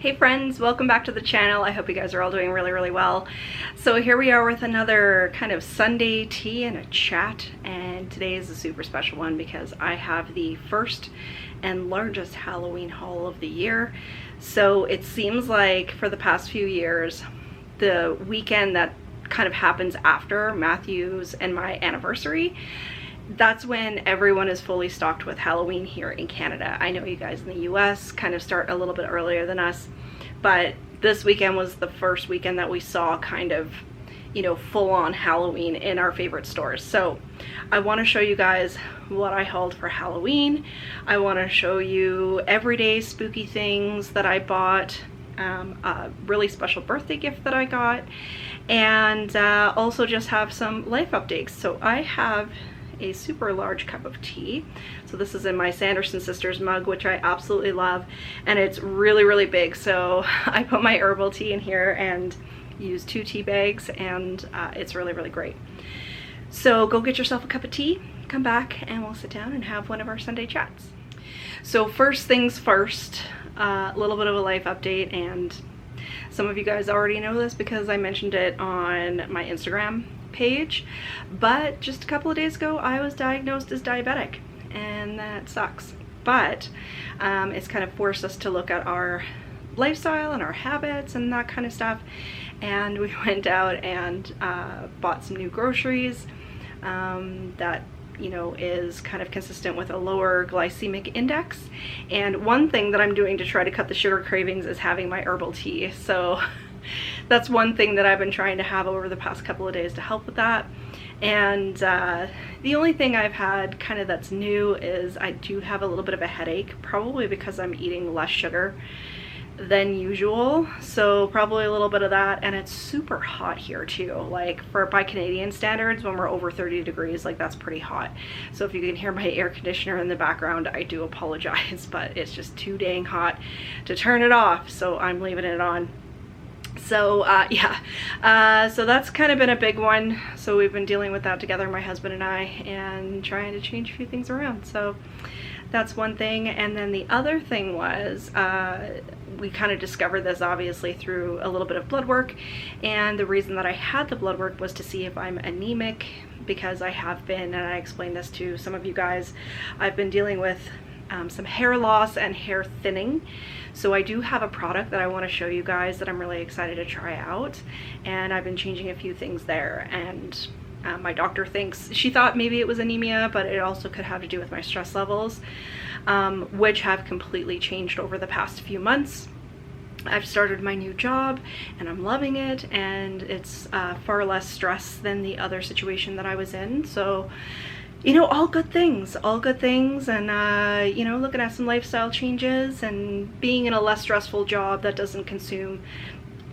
Hey friends, welcome back to the channel. I hope you guys are all doing really well. So here we are with another kind of Sunday tea and a chat, and today is a super special one because I have the first and largest Halloween haul of the year. So it seems like for the past few years, the weekend that kind of happens after Matthew's and my anniversary, that's when everyone is fully stocked with Halloween here in Canada. I know you guys in the US kind of start a little bit earlier than us, but this weekend was the first weekend that we saw kind of, you know, full-on Halloween in our favorite stores. So I want to show you guys what I hauled for Halloween. I want to show you everyday spooky things that I bought, a really special birthday gift that I got, and also just have some life updates. So I have a super large cup of tea. So this is in my Sanderson Sisters mug, which I absolutely love, and it's really big. So I put my herbal tea in here and use 2 tea bags, and it's really great. So go get yourself a cup of tea, come back, and we'll sit down and have one of our Sunday chats. So first things first, a little bit of a life update, and some of you guys already know this because I mentioned it on my Instagram page, but just a couple of days ago I was diagnosed as diabetic, and that sucks. But it's kind of forced us to look at our lifestyle and our habits and that kind of stuff, and we went out and bought some new groceries that, you know, is kind of consistent with a lower glycemic index. And one thing that I'm doing to try to cut the sugar cravings is having my herbal tea. So that's one thing that I've been trying to have over the past couple of days to help with that. And the only thing I've had kind of that's new is I do have a little bit of a headache, probably because I'm eating less sugar than usual. So probably a little bit of that, and it's super hot here too. Like by Canadian standards, when we're over 30 degrees, like that's pretty hot. So if you can hear my air conditioner in the background, I do apologize, but it's just too dang hot to turn it off, so I'm leaving it on. So so that's kind of been a big one. So we've been dealing with that together, my husband and I, and trying to change a few things around. So that's one thing. And then the other thing was we kind of discovered this obviously through a little bit of blood work, and the reason that I had the blood work was to see if I'm anemic, because I have been, and I explained this to some of you guys, I've been dealing with some hair loss and hair thinning. So I do have a product that I want to show you guys that I'm really excited to try out, and I've been changing a few things there. And my doctor thinks, she thought maybe it was anemia, but it also could have to do with my stress levels, which have completely changed over the past few months. I've started my new job and I'm loving it, and it's far less stress than the other situation that I was in. So, you know, all good things, and you know, looking at some lifestyle changes and being in a less stressful job that doesn't consume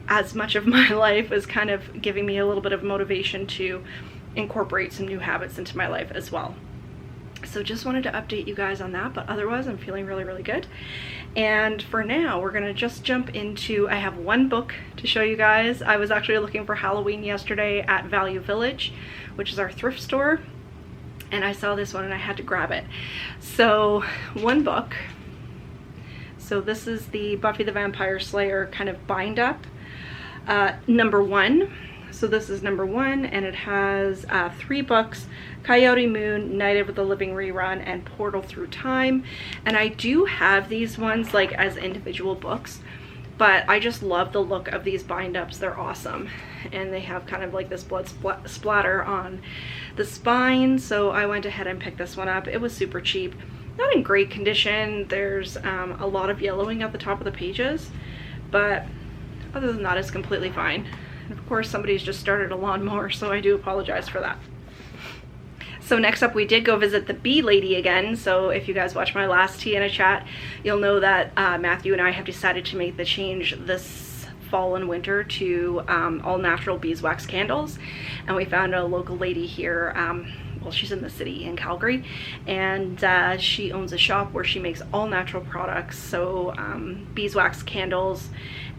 as much of my life is kind of giving me a little bit of motivation to incorporate some new habits into my life as well. So just wanted to update you guys on that, but otherwise I'm feeling really good. And for now, we're gonna just jump into, I have one book to show you guys. I was actually looking for Halloween yesterday at Value Village, which is our thrift store, and I saw this one and I had to grab it. So one book, so this is the Buffy the Vampire Slayer kind of bind up, number 1. So this is number 1, and it has 3 books: Coyote Moon, Night of the Living Rerun, and Portal Through Time. And I do have these ones like as individual books, but I just love the look of these bind ups. They're awesome, and they have kind of like this blood splatter on the spine, so I went ahead and picked this one up. It was super cheap, not in great condition. There's a lot of yellowing at the top of the pages, but other than that, it's completely fine. And of course, somebody's just started a lawnmower, so I do apologize for that. So next up, we did go visit the Bee Lady again. So if you guys watched my last tea and a chat, you'll know that Matthew and I have decided to make the change this fall and winter to all natural beeswax candles. And we found a local lady here, well, she's in the city in Calgary, and she owns a shop where she makes all natural products. So beeswax candles,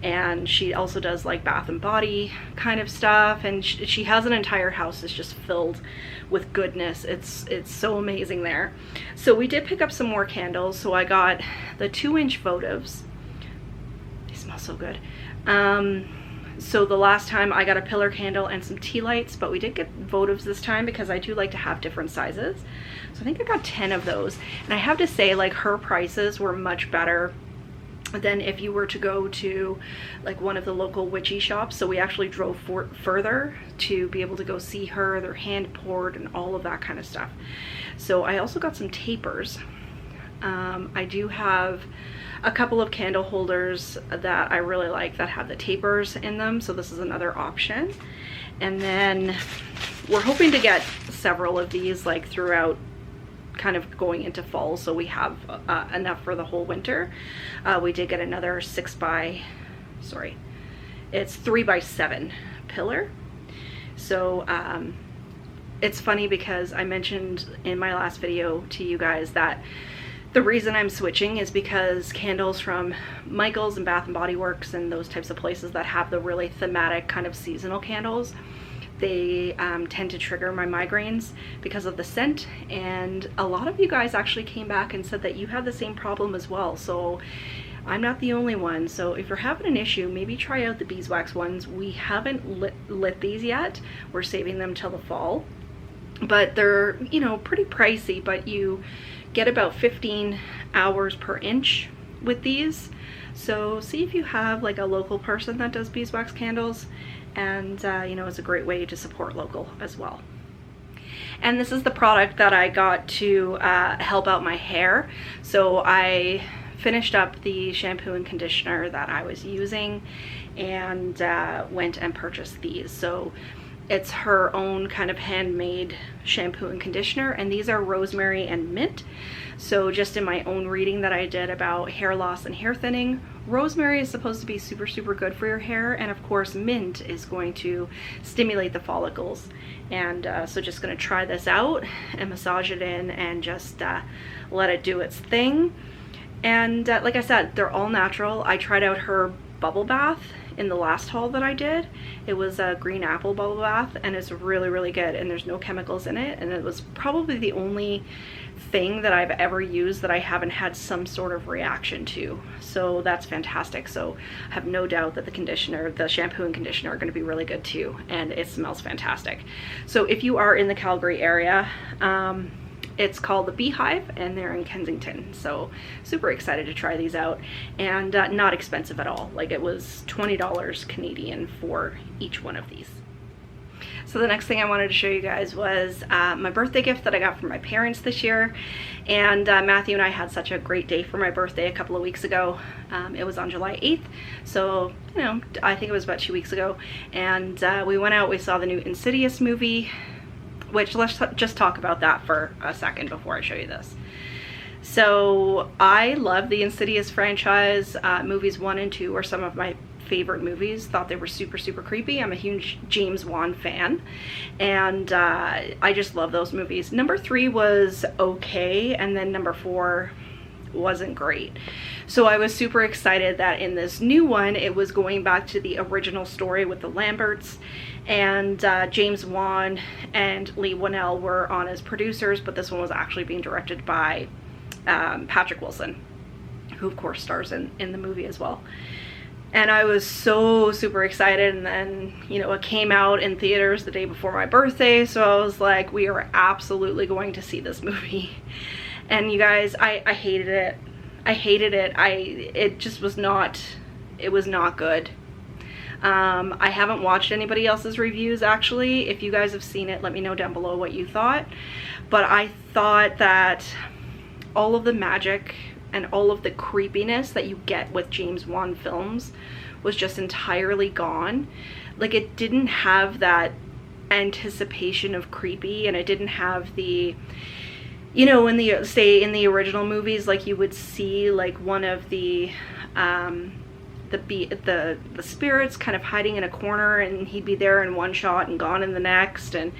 and she also does like bath and body kind of stuff, and she has an entire house that's just filled with goodness. It's so amazing there. So we did pick up some more candles. So I got the 2-inch votives. They smell smells so good. So the last time I got a pillar candle and some tea lights, but we did get votives this time because I do like to have different sizes. So I think I got 10 of those. And I have to say, like, her prices were much better than if you were to go to like one of the local witchy shops. So we actually drove further to be able to go see her. They're hand poured and all of that kind of stuff. So I also got some tapers. I do have a couple of candle holders that I really like that have the tapers in them, so this is another option. And then we're hoping to get several of these like throughout, kind of going into fall, so we have enough for the whole winter. We did get another 3x7 pillar. So it's funny because I mentioned in my last video to you guys that the reason I'm switching is because candles from Michael's and Bath & Body Works and those types of places that have the really thematic kind of seasonal candles, they tend to trigger my migraines because of the scent. And a lot of you guys actually came back and said that you have the same problem as well, so I'm not the only one. So if you're having an issue, maybe try out the beeswax ones. We haven't lit these yet. We're saving them till the fall, but they're, you know, pretty pricey, but you get about 15 hours per inch with these. So see if you have like a local person that does beeswax candles, and you know, it's a great way to support local as well. And this is the product that I got to help out my hair. So I finished up the shampoo and conditioner that I was using and went and purchased these. So it's her own kind of handmade shampoo and conditioner, and these are rosemary and mint. So just in my own reading that I did about hair loss and hair thinning, rosemary is supposed to be super, super good for your hair, and of course mint is going to stimulate the follicles. And so just gonna try this out and massage it in and just let it do its thing. And like I said, they're all natural. I tried out her bubble bath in the last haul that I did. It was a green apple bubble bath, and it's really, really good, and there's no chemicals in it, and it was probably the only thing that I've ever used that I haven't had some sort of reaction to. So that's fantastic. So I have no doubt that the shampoo and conditioner are going to be really good too, and it smells fantastic. So if you are in the Calgary area, it's called the Bee Hive, and they're in Kensington. So super excited to try these out, and not expensive at all. Like, it was $20 Canadian for each one of these. So the next thing I wanted to show you guys was my birthday gift that I got from my parents this year. And Matthew and I had such a great day for my birthday a couple of weeks ago. It was on July 8th, so, you know, I think it was about 2 weeks ago. And we went out, we saw the new Insidious movie, which let's just talk about that for a second before I show you this. So I love the Insidious franchise. Movies 1 and 2 are some of my favorite movies. Thought they were super, super creepy. I'm a huge James Wan fan, and I just love those movies. Number 3 was okay, and then number 4 wasn't great. So I was super excited that in this new one it was going back to the original story with the Lamberts, and James Wan and Lee Winnell were on as producers, but this one was actually being directed by Patrick Wilson, who of course stars in the movie as well. And I was so super excited, and then, you know, it came out in theaters the day before my birthday, so I was like, we are absolutely going to see this movie. And you guys, I hated it. I hated it. It just was not, it was not good. I haven't watched anybody else's reviews actually. If you guys have seen it, let me know down below what you thought. But I thought that all of the magic and all of the creepiness that you get with James Wan films was just entirely gone. Like, it didn't have that anticipation of creepy, and it didn't have the, you know, in the, say in the original movies, like you would see like one of the spirits kind of hiding in a corner, and he'd be there in one shot and gone in the next, and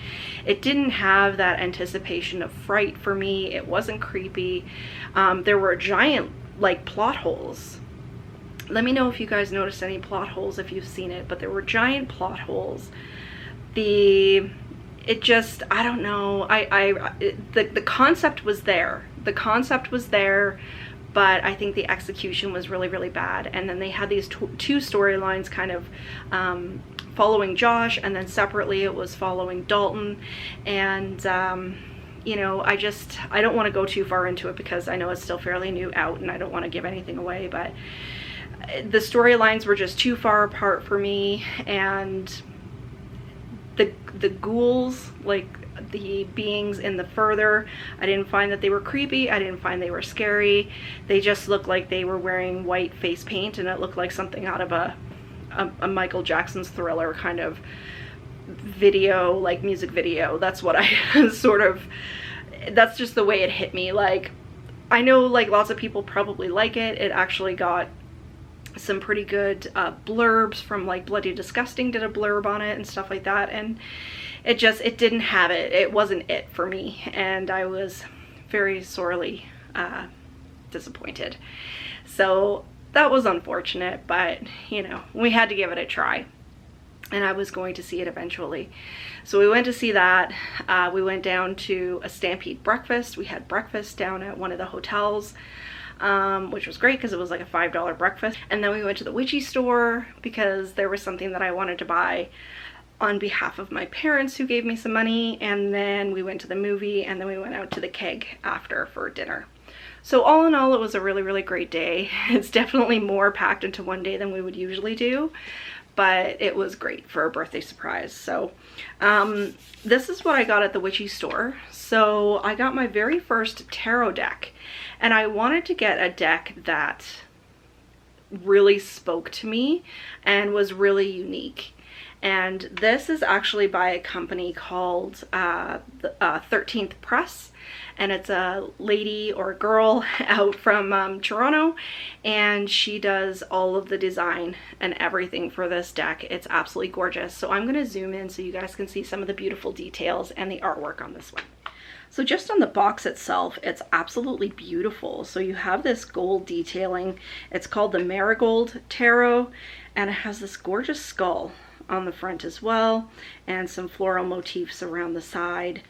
it didn't have that anticipation of fright for me. It wasn't creepy. There were giant like plot holes. Let me know if you guys noticed any plot holes if you've seen it, but there were giant plot holes. It just, I don't know, the concept was there. The concept was there, but I think the execution was really, really bad. And then they had these two storylines kind of following Josh, and then separately it was following Dalton. And you know, I don't want to go too far into it because I know it's still fairly new out and I don't want to give anything away, but the storylines were just too far apart for me. And the ghouls, like the beings in the Further, I didn't find that they were creepy. I didn't find they were scary. They just looked like they were wearing white face paint, and it looked like something out of a Michael Jackson's Thriller kind of video, like music video. That's what I sort of, that's just the way it hit me. Like, I know like lots of people probably like it. It actually got some pretty good blurbs from like Bloody Disgusting did a blurb on it and stuff like that, and it didn't have it. It wasn't it for me, and I was very sorely disappointed. So that was unfortunate, but you know, we had to give it a try, and I was going to see it eventually. So we went to see that. We went down to a Stampede breakfast. We had breakfast down at one of the hotels, which was great because it was like a $5 breakfast. And then we went to the witchy store because there was something that I wanted to buy on behalf of my parents who gave me some money. And then we went to the movie, and then we went out to the keg after for dinner. So all in all, it was a really, really great day. It's definitely more packed into one day than we would usually do, but it was great for a birthday surprise. So this is what I got at the witchy store. So I got my very first tarot deck, and I wanted to get a deck that really spoke to me and was really unique. And this is actually by a company called 13th Press, and it's a lady or a girl out from Toronto, and she does all of the design and everything for this deck. It's absolutely gorgeous. So I'm going to zoom in so you guys can see some of the beautiful details and the artwork on this one. So just on the box itself, it's absolutely beautiful. So you have this gold detailing. It's called the Marigold Tarot, and it has this gorgeous skull on the front as well, and some floral motifs around the side.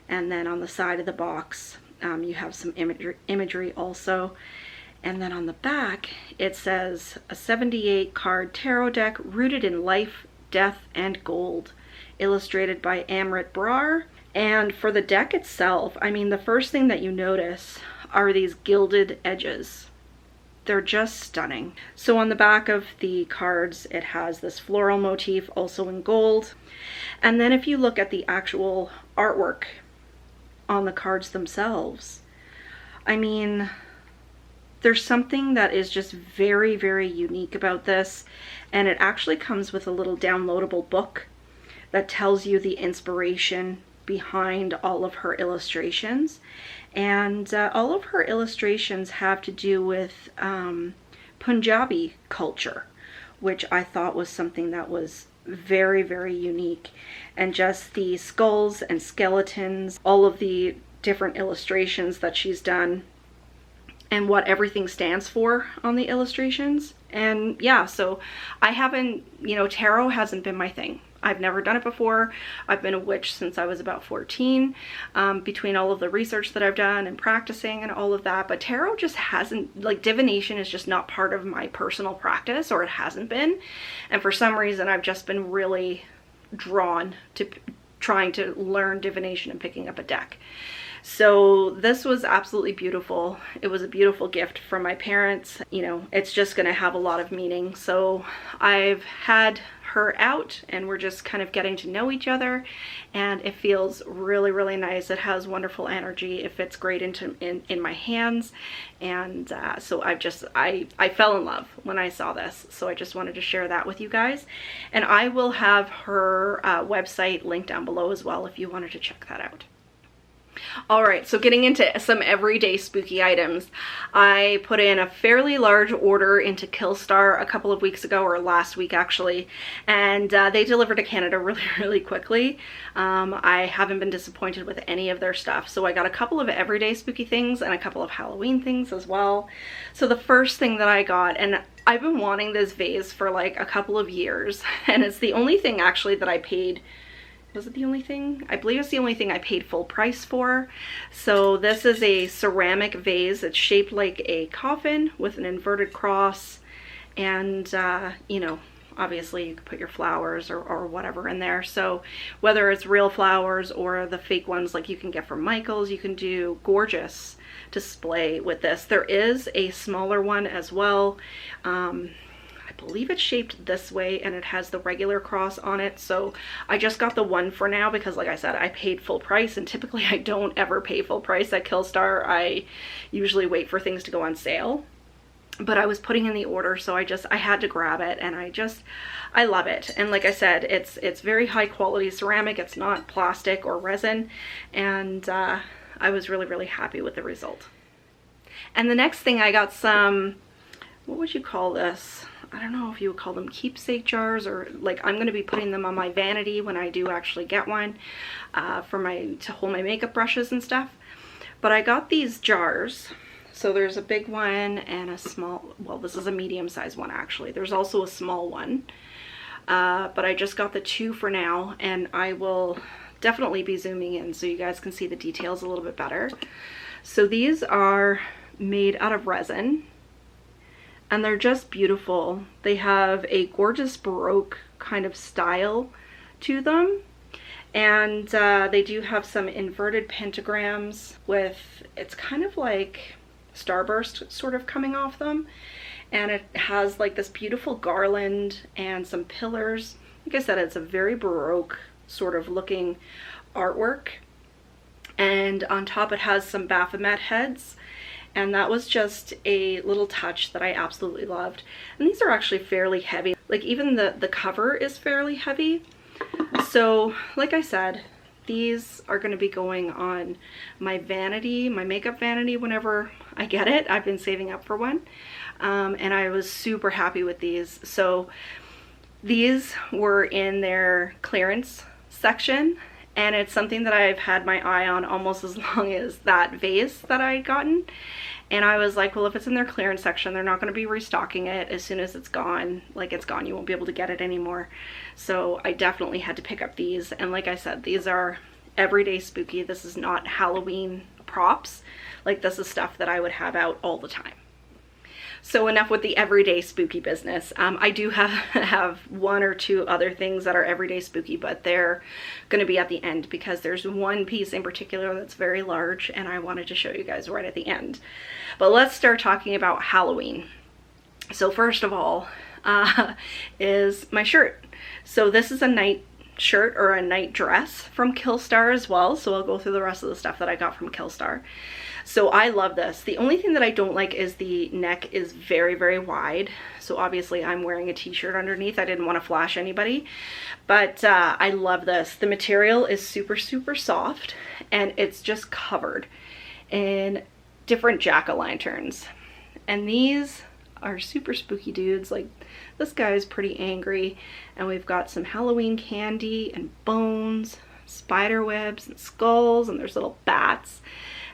And then on the side of the box, you have some imagery also. And then on the back, it says a 78 card tarot deck rooted in life, death, and gold, illustrated by Amrit Brar. And for the deck itself, I mean, the first thing that you notice are these gilded edges. They're just stunning. So on the back of the cards, it has this floral motif also in gold. And then if you look at the actual artwork on the cards themselves, I mean, there's something that is just very, very unique about this. And it actually comes with a little downloadable book that tells you the inspiration behind all of her illustrations. And all of her illustrations have to do with Punjabi culture, which I thought was something that was very, very unique. And just the skulls and skeletons, all of the different illustrations that she's done, and what everything stands for on the illustrations. And yeah, so I haven't, you know, tarot hasn't been my thing. I've never done it before. I've been a witch since I was about 14, between all of the research that I've done and practicing and all of that. But tarot just hasn't, like, divination is just not part of my personal practice, or it hasn't been. And for some reason, I've just been really drawn to trying to learn divination and picking up a deck. So this was absolutely beautiful. It was a beautiful gift from my parents. You know, it's just going to have a lot of meaning. So I've had her out, and we're just kind of getting to know each other, and it feels really, really nice. It has wonderful energy. It fits great in my hands, and so I fell in love when I saw this. So I just wanted to share that with you guys, and I will have her website linked down below as well if you wanted to check that out. Alright, so getting into some everyday spooky items. I put in a fairly large order into Killstar a couple of weeks ago, or last week actually, and they delivered to Canada really, really quickly. I haven't been disappointed with any of their stuff. So I got a couple of everyday spooky things and a couple of Halloween things as well. So the first thing that I got, and I've been wanting this vase for like a couple of years, and it's the only thing actually that I paid was it the only thing? I believe it's the only thing I paid full price for. So this is a ceramic vase. It's shaped like a coffin with an inverted cross, and you know, obviously you can put your flowers or whatever in there. So whether it's real flowers or the fake ones like you can get from Michael's, you can do gorgeous display with this. There is a smaller one as well. I believe it's shaped this way and it has the regular cross on it. So I just got the one for now because, like I said, I paid full price, and typically I don't ever pay full price at Killstar. I usually wait for things to go on sale. But I was putting in the order, so I had to grab it, and I love it. And like I said, it's very high quality ceramic. It's not plastic or resin, and I was really, really happy with the result. And the next thing, I got some, what would you call this? I don't know if you would call them keepsake jars, or like I'm going to be putting them on my vanity when I do actually get one to hold my makeup brushes and stuff. But I got these jars. So there's a big one and a small, well, this is a medium-sized one actually. There's also a small one, but I just got the two for now, and I will definitely be zooming in so you guys can see the details a little bit better. So these are made out of resin, and they're just beautiful. They have a gorgeous Baroque kind of style to them. And they do have some inverted pentagrams with, it's kind of like starburst sort of coming off them, and it has like this beautiful garland and some pillars. Like I said, it's a very Baroque sort of looking artwork, and on top it has some Baphomet heads, and that was just a little touch that I absolutely loved. And these are actually fairly heavy, like even the cover is fairly heavy. So like I said, these are going to be going on my vanity, my makeup vanity, whenever I get it. I've been saving up for one, and I was super happy with these. So these were in their clearance section, and it's something that I've had my eye on almost as long as that vase that I'd gotten. And I was like, well, if it's in their clearance section, they're not going to be restocking it as soon as it's gone. Like, it's gone, you won't be able to get it anymore. So I definitely had to pick up these. And like I said, these are everyday spooky. This is not Halloween props. Like, this is stuff that I would have out all the time. So enough with the everyday spooky business. I do have one or two other things that are everyday spooky, but they're going to be at the end because there's one piece in particular that's very large, and I wanted to show you guys right at the end. But let's start talking about Halloween. So first of all is my shirt. So this is a night shirt or a night dress from Killstar as well. So I'll go through the rest of the stuff that I got from Killstar. So I love this. The only thing that I don't like is the neck is very, very wide. So obviously I'm wearing a t-shirt underneath. I didn't want to flash anybody, but I love this. The material is super, super soft, and it's just covered in different jack-o'-lanterns. And these are super spooky dudes. Like, this guy is pretty angry, and we've got some Halloween candy and bones, spider webs and skulls, and there's little bats.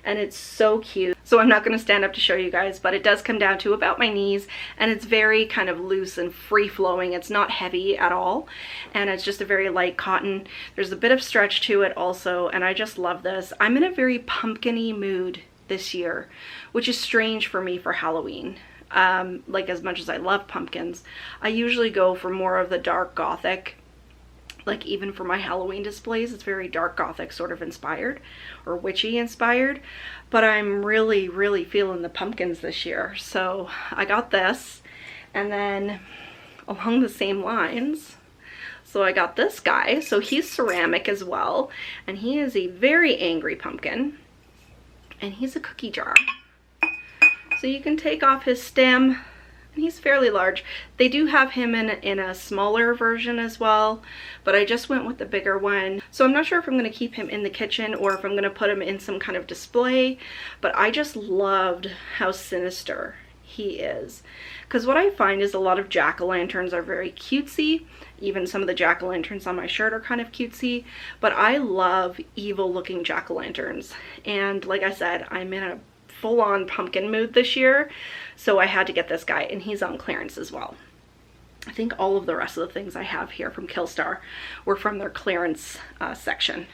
And it's so cute. So I'm not going to stand up to show you guys, but it does come down to about my knees, and it's very kind of loose and free-flowing. It's not heavy at all, and it's just a very light cotton. There's a bit of stretch to it also, and I just love this. I'm in a very pumpkin-y mood this year, which is strange for me for Halloween. Like, as much as I love pumpkins, I usually go for more of the dark gothic. Like, even for my Halloween displays, it's very dark gothic sort of inspired, or witchy inspired, but I'm really, really feeling the pumpkins this year. So I got this, and then along the same lines, so I got this guy. So he's ceramic as well, and he is a very angry pumpkin, and he's a cookie jar. So you can take off his stem, and he's fairly large. They do have him in a smaller version as well, but I just went with the bigger one. So I'm not sure if I'm going to keep him in the kitchen or if I'm going to put him in some kind of display, but I just loved how sinister he is. Because what I find is a lot of jack-o'-lanterns are very cutesy. Even some of the jack-o'-lanterns on my shirt are kind of cutesy, but I love evil looking jack-o'-lanterns. And like I said, I'm in a full-on pumpkin mood this year, so I had to get this guy, and he's on clearance as well. I think all of the rest of the things I have here from Killstar were from their clearance section.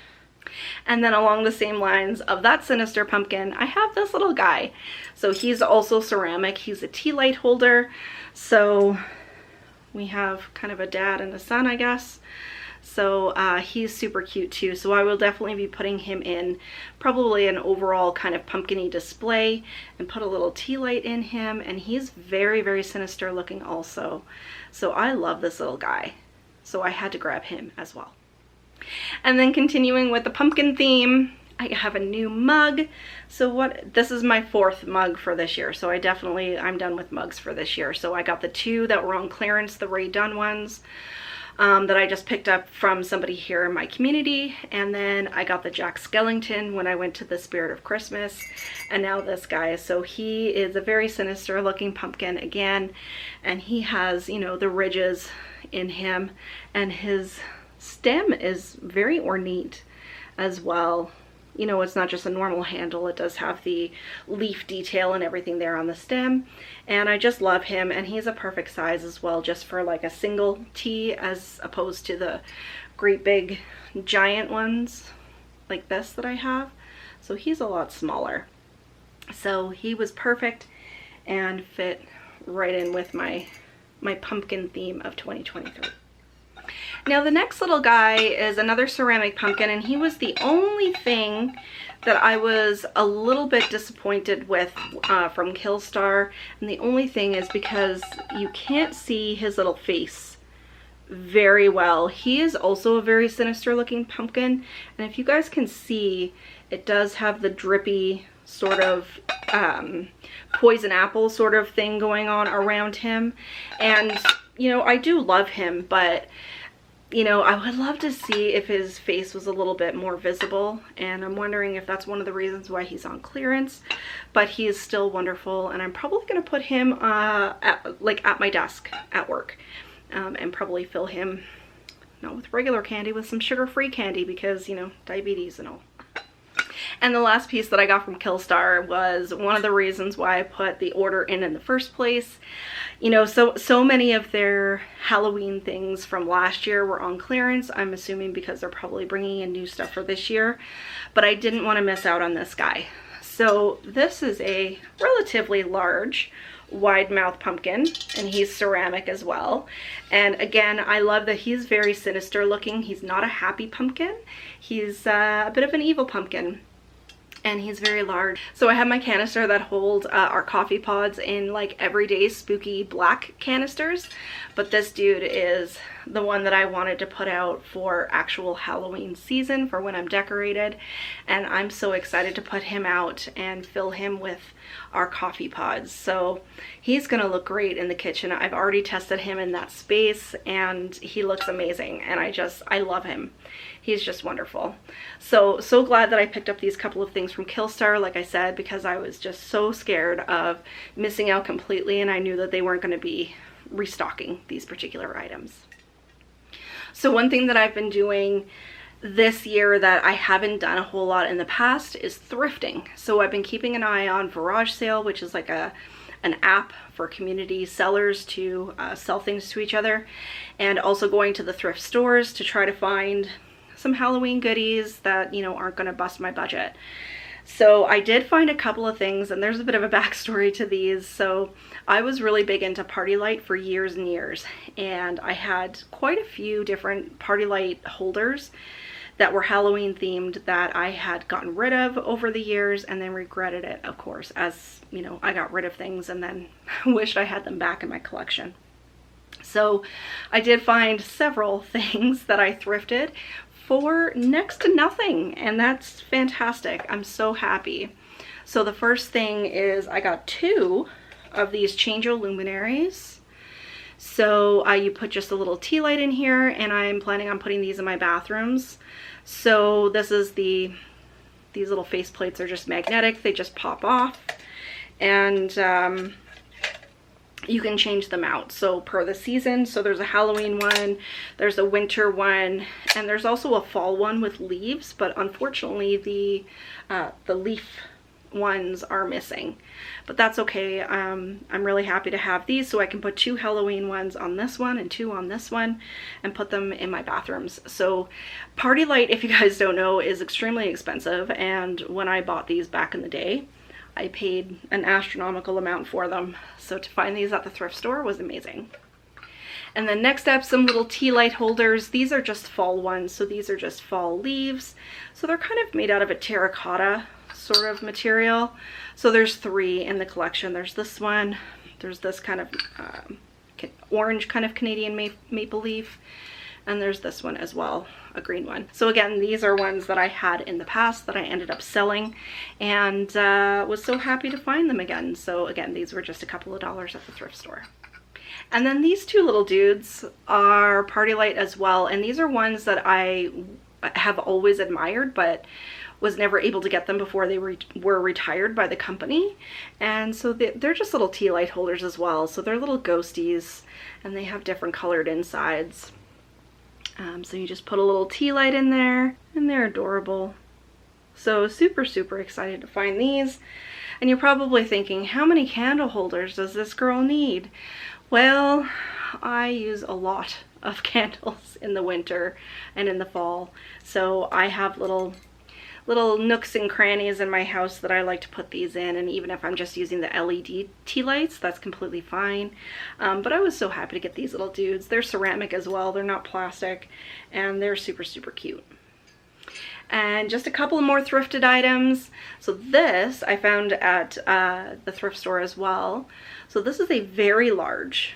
And then along the same lines of that sinister pumpkin, I have this little guy. So he's also ceramic. He's a tea light holder. So we have kind of a dad and a son, I guess. So he's super cute too. So I will definitely be putting him in probably an overall kind of pumpkin-y display and put a little tea light in him. And he's very, very sinister looking also. So I love this little guy. So I had to grab him as well. And then continuing with the pumpkin theme, I have a new mug. So this is my 4th mug for this year. So I'm done with mugs for this year. So I got the 2 that were on clearance, the Ray Dunn ones. That I just picked up from somebody here in my community, and then I got the Jack Skellington when I went to the Spirit of Christmas, and now this guy. So he is a very sinister looking pumpkin again, and he has, you know, the ridges in him, and his stem is very ornate as well. You know, it's not just a normal handle, it does have the leaf detail and everything there on the stem. And I just love him, and he's a perfect size as well, just for like a single tea as opposed to the great big giant ones like this that I have. So he's a lot smaller. So he was perfect and fit right in with my pumpkin theme of 2023. Now the next little guy is another ceramic pumpkin, and he was the only thing that I was a little bit disappointed with from Killstar. And the only thing is because you can't see his little face very well. He is also a very sinister looking pumpkin, and if you guys can see, it does have the drippy sort of poison apple sort of thing going on around him. And you know, I do love him, but you know, I would love to see if his face was a little bit more visible, and I'm wondering if that's one of the reasons why he's on clearance. But he is still wonderful, and I'm probably going to put him at my desk at work, and probably fill him not with regular candy, with some sugar-free candy, because, you know, diabetes and all. And the last piece that I got from Killstar was one of the reasons why I put the order in the first place. You know, so many of their Halloween things from last year were on clearance. I'm assuming because they're probably bringing in new stuff for this year. But I didn't want to miss out on this guy. So this is a relatively large wide mouth pumpkin, and he's ceramic as well. And again, I love that he's very sinister looking. He's not a happy pumpkin. He's a bit of an evil pumpkin. And he's very large. So I have my canister that holds our coffee pods in like everyday spooky black canisters, but this dude is the one that I wanted to put out for actual Halloween season, for when I'm decorated, and I'm so excited to put him out and fill him with our coffee pods. So he's gonna look great in the kitchen. I've already tested him in that space, and he looks amazing, and I love him. He's just wonderful. So glad that I picked up these couple of things from Killstar, like I said, because I was just so scared of missing out completely, and I knew that they weren't going to be restocking these particular items. So one thing that I've been doing this year that I haven't done a whole lot in the past is thrifting. So I've been keeping an eye on Garage Sale, which is like an app for community sellers to sell things to each other, and also going to the thrift stores to try to find some Halloween goodies that, you know, aren't going to bust my budget. So I did find a couple of things, and there's a bit of a backstory to these. So I was really big into party light for years and years, and I had quite a few different party light holders that were Halloween themed that I had gotten rid of over the years, and then regretted it, of course, as you know, I got rid of things and then wished I had them back in my collection. So I did find several things that I thrifted for next to nothing, and that's fantastic. I'm so happy. So the first thing is I got 2 of these Change-O luminaries. So you put just a little tea light in here, and I'm planning on putting these in my bathrooms. So this is these little face plates are just magnetic. They just pop off, and you can change them out, so per the season. So there's a Halloween one, there's a winter one, and there's also a fall one with leaves, but unfortunately the leaf ones are missing, but that's okay. I'm really happy to have these so I can put 2 Halloween ones on this one and 2 on this one and put them in my bathrooms. So Party Light, if you guys don't know, is extremely expensive, and when I bought these back in the day, I paid an astronomical amount for them. So to find these at the thrift store was amazing. And then next up, some little tea light holders. These are just fall ones, so these are just fall leaves. So they're kind of made out of a terracotta sort of material. So there's 3 in the collection. There's this one, there's this kind of orange kind of Canadian maple leaf, and there's this one as well, a green one. So again, these are ones that I had in the past that I ended up selling, and was so happy to find them again. So again, these were just a couple of dollars at the thrift store. And then these 2 little dudes are Party Light as well, and these are ones that I have always admired, but was never able to get them before they were retired by the company. And so they're just little tea light holders as well. So they're little ghosties, and they have different colored insides. So you just put a little tea light in there, and they're adorable. So super, super excited to find these. And you're probably thinking, how many candle holders does this girl need? Well, I use a lot of candles in the winter and in the fall. So I have little nooks and crannies in my house that I like to put these in, and even if I'm just using the LED tea lights, that's completely fine. But I was so happy to get these little dudes. They're ceramic as well, they're not plastic, and they're super, super cute. And just a couple more thrifted items. So this I found at the thrift store as well. So this is a very large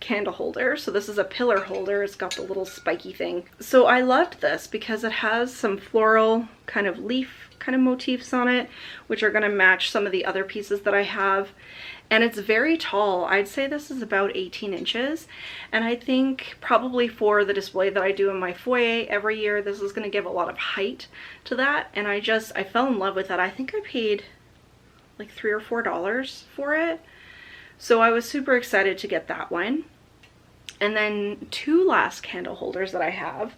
candle holder. So this is a pillar holder. It's got the little spiky thing. So I loved this because it has some floral kind of leaf kind of motifs on it, which are going to match some of the other pieces that I have. And it's very tall. I'd say this is about 18 inches. And I think probably for the display that I do in my foyer every year, this is going to give a lot of height to that. And I fell in love with that. I think I paid like $3 or $4 for it. So I was super excited to get that one. And then 2 last candle holders that I have.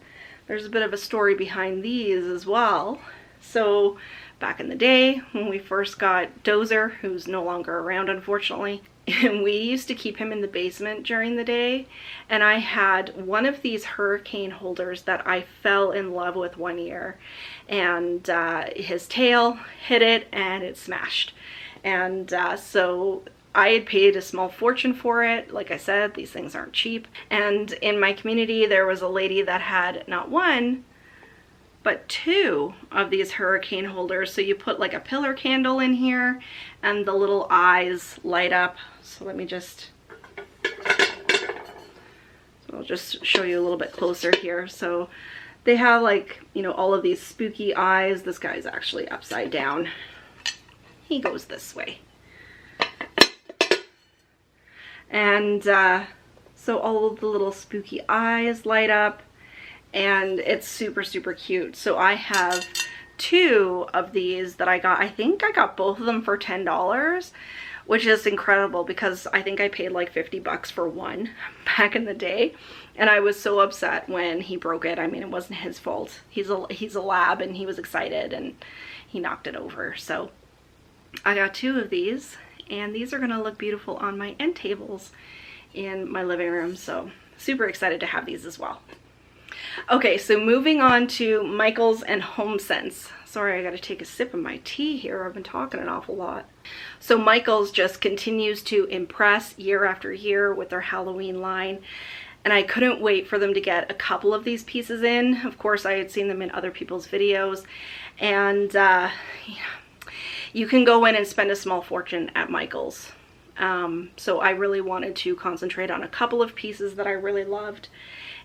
There's a bit of a story behind these as well. So back in the day when we first got Dozer, who's no longer around unfortunately, and we used to keep him in the basement during the day, and I had one of these hurricane holders that I fell in love with one year, and his tail hit it and it smashed. And so I had paid a small fortune for it. Like I said, these things aren't cheap. And in my community, there was a lady that had not 1, but 2 of these hurricane holders. So you put like a pillar candle in here, and the little eyes light up. So I'll just show you a little bit closer here. So they have like, you know, all of these spooky eyes. This guy's actually upside down. He goes this way. And so all of the little spooky eyes light up, and it's super, super cute. So I have 2 of these that I got. I think I got both of them for $10, which is incredible because I think I paid like 50 bucks for one back in the day. And I was so upset when he broke it. I mean, it wasn't his fault. He's a lab, and he was excited and he knocked it over. So I got 2 of these, and these are gonna look beautiful on my end tables in my living room. So super excited to have these as well. Okay, so moving on to Michaels and Homesense. Sorry, I gotta take a sip of my tea here. I've been talking an awful lot. So Michaels just continues to impress year after year with their Halloween line. And I couldn't wait for them to get a couple of these pieces in. Of course, I had seen them in other people's videos. And you can go in and spend a small fortune at Michaels. So I really wanted to concentrate on a couple of pieces that I really loved.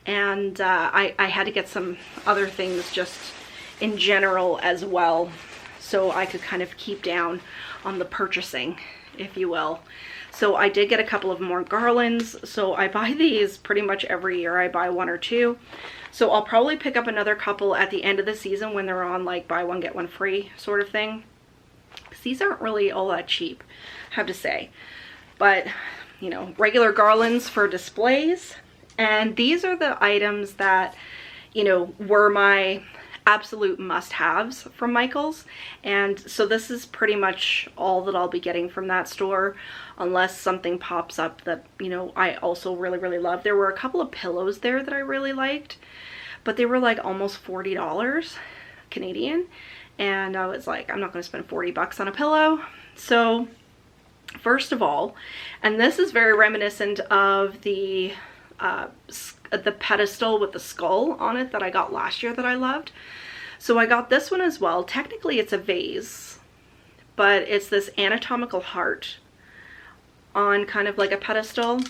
And I had to get some other things just in general as well, so I could kind of keep down on the purchasing, if you will. So I did get a couple of more garlands. So I buy these pretty much every year. I buy 1 or 2. So I'll probably pick up another couple at the end of the season when they're on like buy one get one free sort of thing. These aren't really all that cheap, I have to say. But, you know, regular garlands for displays. And these are the items that, you know, were my absolute must-haves from Michaels. And so this is pretty much all that I'll be getting from that store, unless something pops up that, you know, I also really, really love. There were a couple of pillows there that I really liked, but they were like almost $40 Canadian. And I was like, I'm not going to spend 40 bucks on a pillow. So first of all, and this is very reminiscent of the pedestal with the skull on it that I got last year that I loved. So I got this one as well. Technically it's a vase, but it's this anatomical heart on kind of like a pedestal,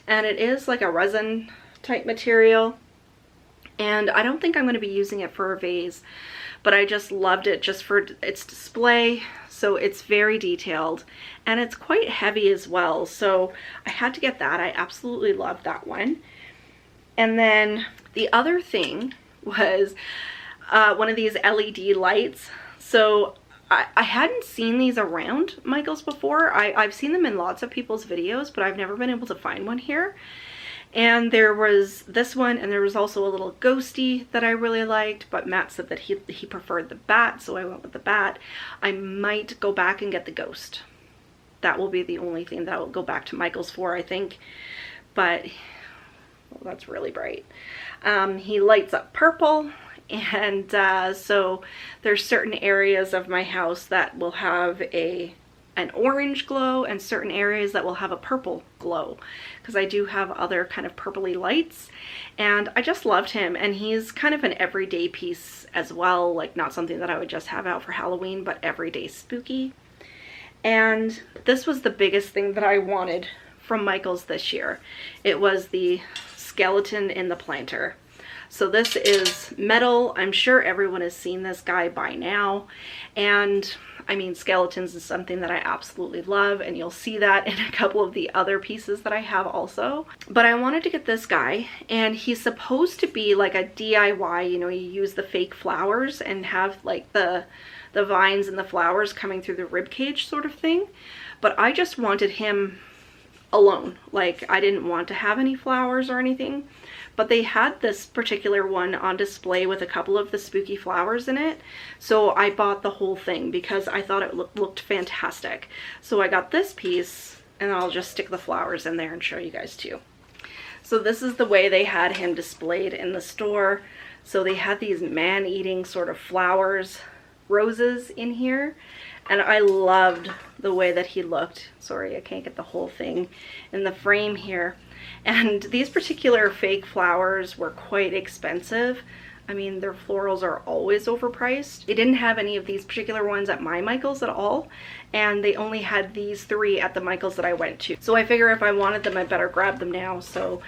and it is like a resin type material. And I don't think I'm going to be using it for a vase, but I just loved it just for its display. So it's very detailed and it's quite heavy as well. So I had to get that. I absolutely loved that one. And then the other thing was one of these LED lights. So I hadn't seen these around Michaels before. I've seen them in lots of people's videos, but I've never been able to find one here. And there was this one, and there was also a little ghosty that I really liked, but Matt said that he preferred the bat, so I went with the bat. I might go back and get the ghost. That will be the only thing that I will go back to Michaels for, I think. But well, that's really bright. He lights up purple, and so there's certain areas of my house that will have an orange glow and certain areas that will have a purple glow, because I do have other kind of purpley lights. And I just loved him, and he's kind of an everyday piece as well, like not something that I would just have out for Halloween, but everyday spooky. And this was the biggest thing that I wanted from Michaels this year. It was the skeleton in the planter. So this is metal. I'm sure everyone has seen this guy by now, and I mean, skeletons is something that I absolutely love, and you'll see that in a couple of the other pieces that I have also. But I wanted to get this guy, and he's supposed to be like a DIY, you know, you use the fake flowers and have like the vines and the flowers coming through the rib cage sort of thing. But I just wanted him alone. Like, I didn't want to have any flowers or anything. But they had this particular one on display with a couple of the spooky flowers in it. So I bought the whole thing because I thought it looked fantastic. So I got this piece, and I'll just stick the flowers in there and show you guys too. So this is the way they had him displayed in the store. So they had these man-eating sort of flowers, roses in here. And I loved the way that he looked. Sorry, I can't get the whole thing in the frame here. And these particular fake flowers were quite expensive. I mean, their florals are always overpriced. They didn't have any of these particular ones at my Michaels at all, and they only had these 3 at the Michaels that I went to. So I figure if I wanted them, I'd better grab them now. So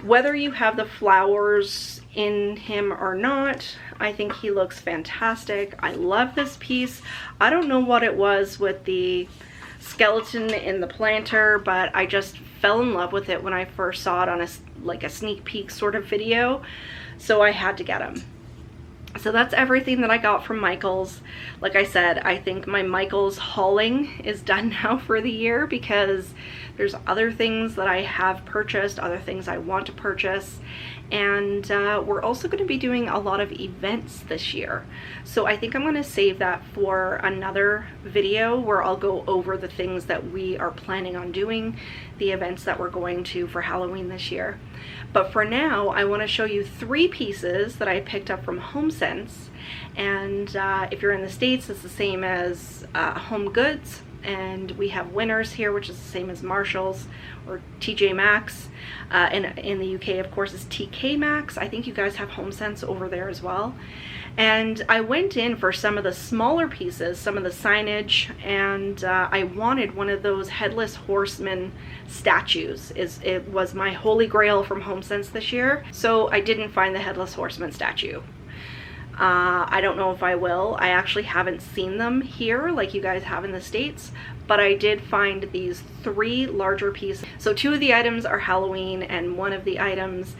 whether you have the flowers in him or not, I think he looks fantastic. I love this piece. I don't know what it was with the skeleton in the planter, but I just fell in love with it when I first saw it on a sneak peek sort of video, so I had to get him. So that's everything that I got from Michaels. Like I said, I think my Michaels hauling is done now for the year, because there's other things that I have purchased, other things I want to purchase, and we're also going to be doing a lot of events this year. So I think I'm going to save that for another video where I'll go over the things that we are planning on doing, the events that we're going to for Halloween this year. But for now, I want to show you 3 pieces that I picked up from Homesense. And if you're in the States, it's the same as Home Goods. And we have Winners here, which is the same as Marshall's or TJ Maxx. In the UK, of course, is TK Maxx. I think you guys have Homesense over there as well. And I went in for some of the smaller pieces, some of the signage, and I wanted one of those Headless Horseman statues. It was my holy grail from Homesense this year. So I didn't find the Headless Horseman statue. I don't know if I will. I actually haven't seen them here like you guys have in the States, but I did find these 3 larger pieces. So 2 of the items are Halloween, and one of the items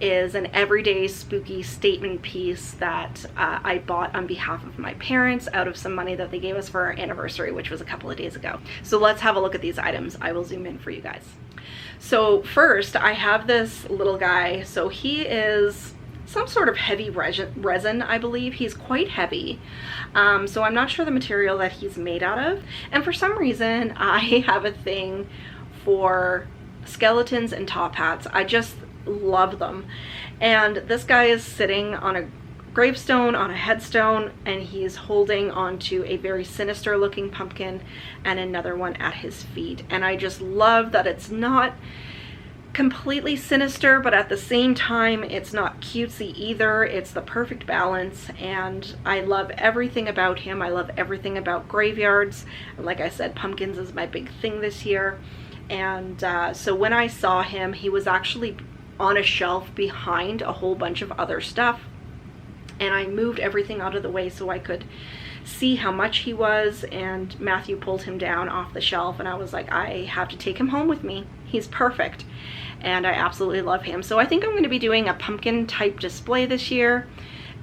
is an everyday spooky statement piece that I bought on behalf of my parents out of some money that they gave us for our anniversary, which was a couple of days ago. So let's have a look at these items. I will zoom in for you guys. So first, I have this little guy. So he is some sort of heavy resin, I believe. He's quite heavy, so I'm not sure the material that he's made out of. And for some reason, I have a thing for skeletons and top hats. I just love them. And this guy is sitting on a gravestone, on a headstone, and he's holding onto a very sinister looking pumpkin and another one at his feet. And I just love that it's not completely sinister, but at the same time it's not cutesy either. It's the perfect balance, and I love everything about him. I love everything about graveyards. And like I said, pumpkins is my big thing this year. And so when I saw him, he was actually on a shelf behind a whole bunch of other stuff, and I moved everything out of the way so I could see how much he was. And Matthew pulled him down off the shelf, and I was like, I have to take him home with me. He's perfect, and I absolutely love him. So I think I'm going to be doing a pumpkin type display this year,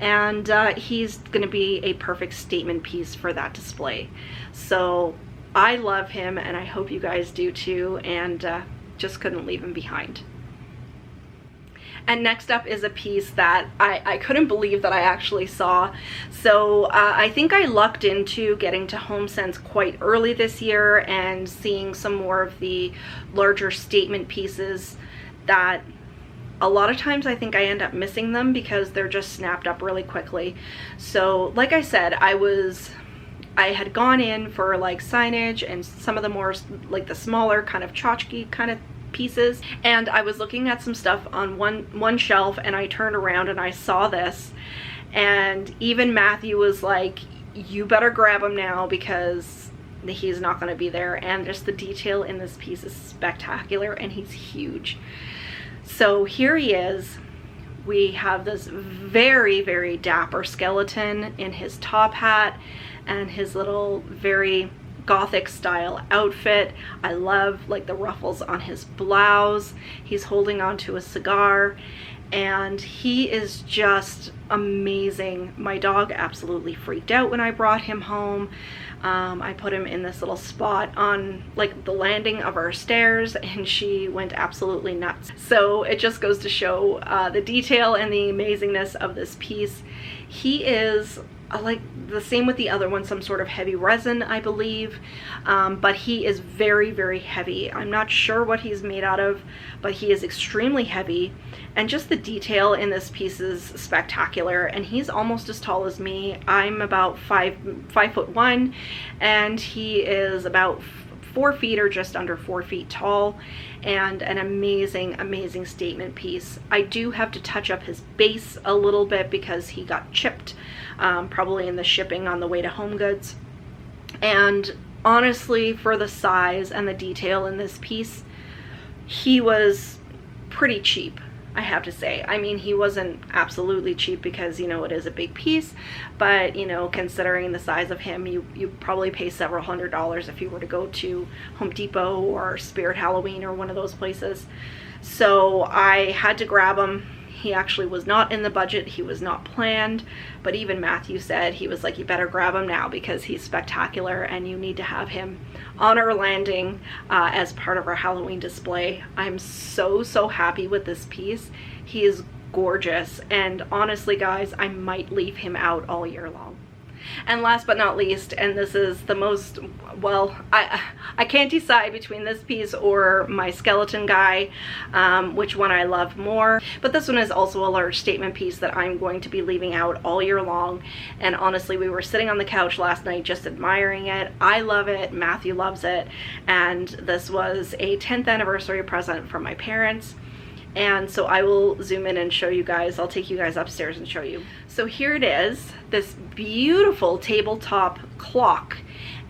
and he's going to be a perfect statement piece for that display. So I love him, and I hope you guys do too, and just couldn't leave him behind. And next up is a piece that I couldn't believe that I actually saw. So I think I lucked into getting to Homesense quite early this year and seeing some more of the larger statement pieces that a lot of times I think I end up missing them because they're just snapped up really quickly. So like I said, I had gone in for like signage and some of the more like the smaller kind of tchotchke kind of pieces, and I was looking at some stuff on one shelf, and I turned around and I saw this, and even Matthew was like, you better grab him now because he's not going to be there. And just the detail in this piece is spectacular, and he's huge. So here he is. We have this very, very dapper skeleton in his top hat and his little very Gothic style outfit. I love like the ruffles on his blouse. He's holding onto a cigar, and he is just amazing. My dog absolutely freaked out when I brought him home. I put him in this little spot on like the landing of our stairs, and she went absolutely nuts. So it just goes to show the detail and the amazingness of this piece. He is like the same with the other one, some sort of heavy resin, I believe, but he is very, very heavy. I'm not sure what he's made out of, but he is extremely heavy, and just the detail in this piece is spectacular. And he's almost as tall as me. I'm about 5'1", and he is about 4 feet or just under 4 feet tall, and an amazing, amazing statement piece. I do have to touch up his base a little bit because he got chipped, probably in the shipping on the way to Home Goods. And honestly, for the size and the detail in this piece, he was pretty cheap, I have to say. I mean, he wasn't absolutely cheap because, you know, it is a big piece, but, you know, considering the size of him, you probably pay several $100s if you were to go to Home Depot or Spirit Halloween or one of those places. So I had to grab him. He actually was not in the budget. He was not planned, but even Matthew said, he was like, you better grab him now because he's spectacular and you need to have him on our landing as part of our Halloween display. I'm so, so happy with this piece. He is gorgeous, and honestly guys, I might leave him out all year long. And last but not least, and this is the most, well, I can't decide between this piece or my skeleton guy, which one I love more, but this one is also a large statement piece that I'm going to be leaving out all year long. And honestly, we were sitting on the couch last night just admiring it. I love it, Matthew loves it, and this was a 10th anniversary present from my parents. And so I will zoom in and show you guys. I'll take you guys upstairs and show you. So here it is, this beautiful tabletop clock.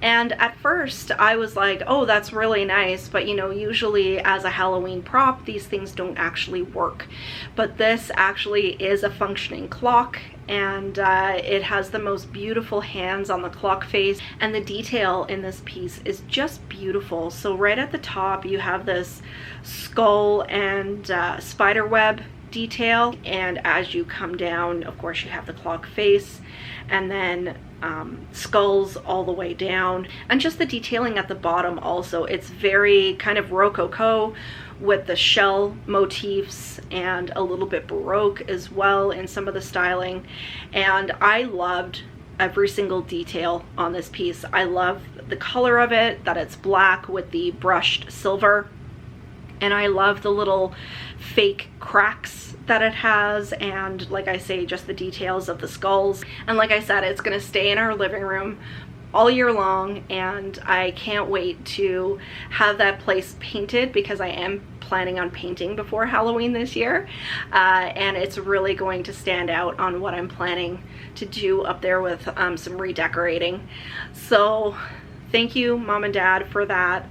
And at first I was like, oh, that's really nice, but you know, usually as a Halloween prop, these things don't actually work. But this actually is a functioning clock, and it has the most beautiful hands on the clock face, and the detail in this piece is just beautiful. So right at the top you have this skull and spider web detail, and as you come down, of course, you have the clock face, and then skulls all the way down, and just the detailing at the bottom also. It's very kind of rococo with the shell motifs and a little bit Baroque as well in some of the styling. And I loved every single detail on this piece. I love the color of it, that it's black with the brushed silver. And I love the little fake cracks that it has, and like I say, just the details of the skulls. And like I said, it's gonna stay in our living room all year long, and I can't wait to have that place painted, because I am planning on painting before Halloween this year, and it's really going to stand out on what I'm planning to do up there with some redecorating. So thank you, Mom and Dad, for that.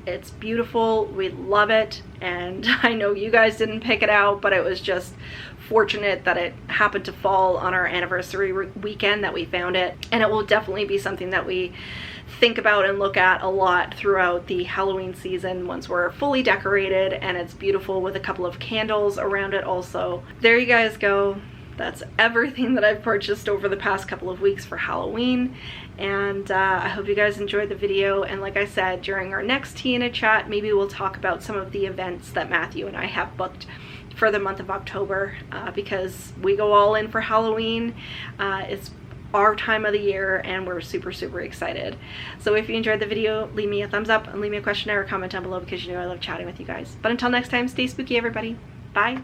It's beautiful, we love it, and I know you guys didn't pick it out, but it was just fortunate that it happened to fall on our anniversary weekend that we found it. And it will definitely be something that we think about and look at a lot throughout the Halloween season once we're fully decorated, and it's beautiful with a couple of candles around it also. There you guys go. That's everything that I've purchased over the past couple of weeks for Halloween, and I hope you guys enjoyed the video. And like I said, during our next Tea and a Chat, maybe we'll talk about some of the events that Matthew and I have booked for the month of October, because we go all in for Halloween. It's our time of the year, and we're super excited. So if you enjoyed the video, leave me a thumbs up and leave me a question or a comment down below, because you know I love chatting with you guys. But until next time, stay spooky, everybody. Bye.